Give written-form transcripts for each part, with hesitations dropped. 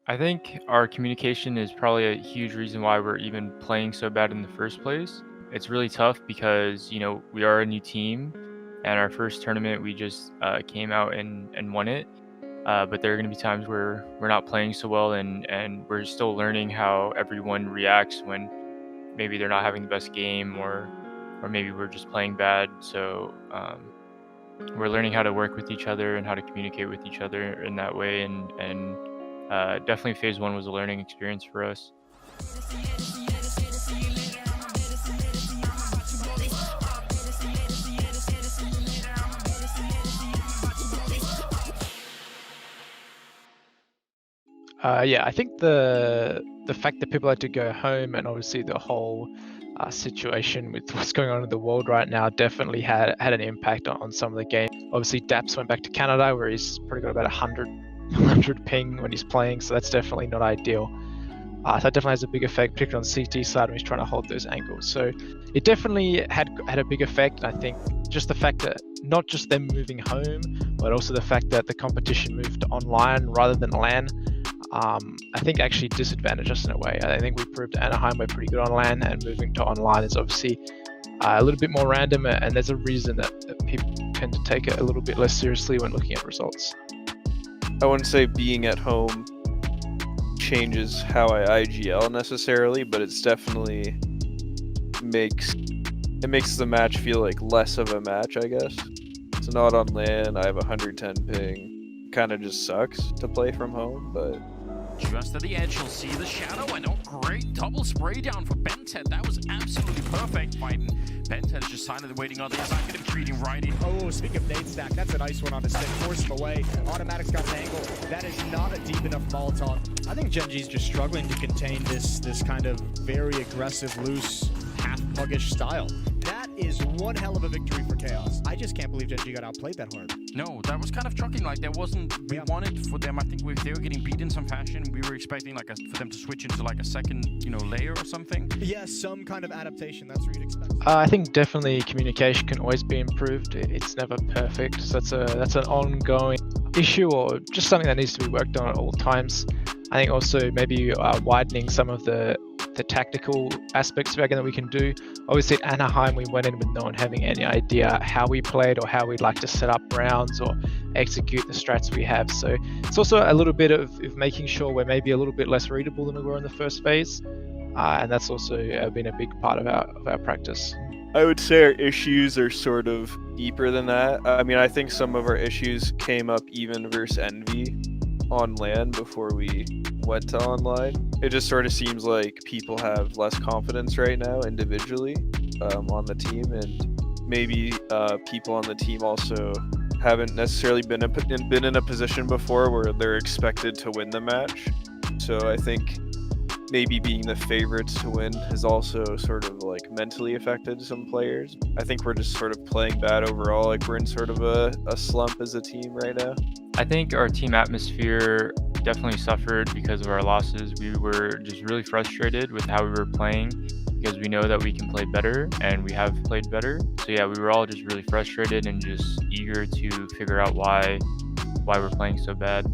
I think our communication is probably a huge reason why we're even playing so bad in the first place. It's really tough because, we are a new team, and our first tournament we just came out and won it. But there are going to be times where we're not playing so well, and we're still learning how everyone reacts when maybe they're not having the best game, or maybe we're just playing bad. So we're learning how to work with each other and how to communicate with each other in that way, and definitely phase one was a learning experience for us. Yeah, I think the fact that people had to go home and obviously the whole situation with what's going on in the world right now definitely had an impact on some of the game. Obviously, Daps went back to Canada where he's probably got about 100 ping when he's playing, so that's definitely not ideal. So that definitely has a big effect, particularly on CT side when he's trying to hold those angles. So it definitely had a big effect. I think just the fact that not just them moving home, but also the fact that the competition moved to online rather than LAN, I think actually disadvantaged us in a way. I think we proved to Anaheim we're pretty good on LAN, and moving to online is obviously a little bit more random, and there's a reason that people tend to take it a little bit less seriously when looking at results. I wouldn't say being at home changes how I IGL necessarily, but it's definitely makes the match feel like less of a match, I guess. It's not on LAN, I have 110 ping. Kind of just sucks to play from home, but just to the edge, you'll see the shadow, and great double spray down for Bented. That was absolutely perfect fighting. Bented just silently waiting on the inside, getting treating right in. Oh, speaking of nade stack, that's a nice one on the stick. Force him away. Automatic's got an angle. That is not a deep enough Molotov. I think Gen G's just struggling to contain this kind of very aggressive, loose, half-puggish style. That is one hell of a victory for Chaos. I just can't believe Gen G got outplayed that hard. No, that was kind of shocking. Like, there wasn't, we wanted for them, I think if they were getting beat in some fashion, we were expecting for them to switch into like a second, layer or something. Yeah, some kind of adaptation. That's what you'd expect. I think definitely communication can always be improved. It's never perfect, so that's an ongoing issue, or just something that needs to be worked on at all times. I think also maybe widening some of the tactical aspects of our game that we can do. Obviously at Anaheim we went in with no one having any idea how we played or how we'd like to set up rounds or execute the strats we have. So it's also a little bit of making sure we're maybe a little bit less readable than we were in the first phase. And that's also been a big part of our practice. I would say our issues are sort of deeper than that. I mean, I think some of our issues came up even versus Envy on LAN before we went to online. It just sort of seems like people have less confidence right now individually on the team, and maybe people on the team also haven't necessarily been in a position before where they're expected to win the match. So I think maybe being the favorites to win has also sort of like mentally affected some players. I think we're just sort of playing bad overall. Like, we're in sort of a slump as a team right now. I think our team atmosphere definitely suffered because of our losses. We were just really frustrated with how we were playing because we know that we can play better, and we have played better. So yeah, we were all just really frustrated and just eager to figure out why we're playing so bad.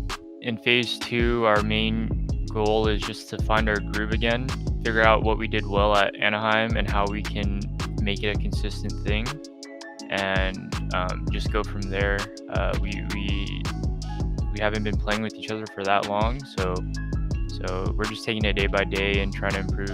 In phase 2, our main goal is just to find our groove again, figure out what we did well at Anaheim and how we can make it a consistent thing, and just go from there. We haven't been playing with each other for that long, so we're just taking it day by day and trying to improve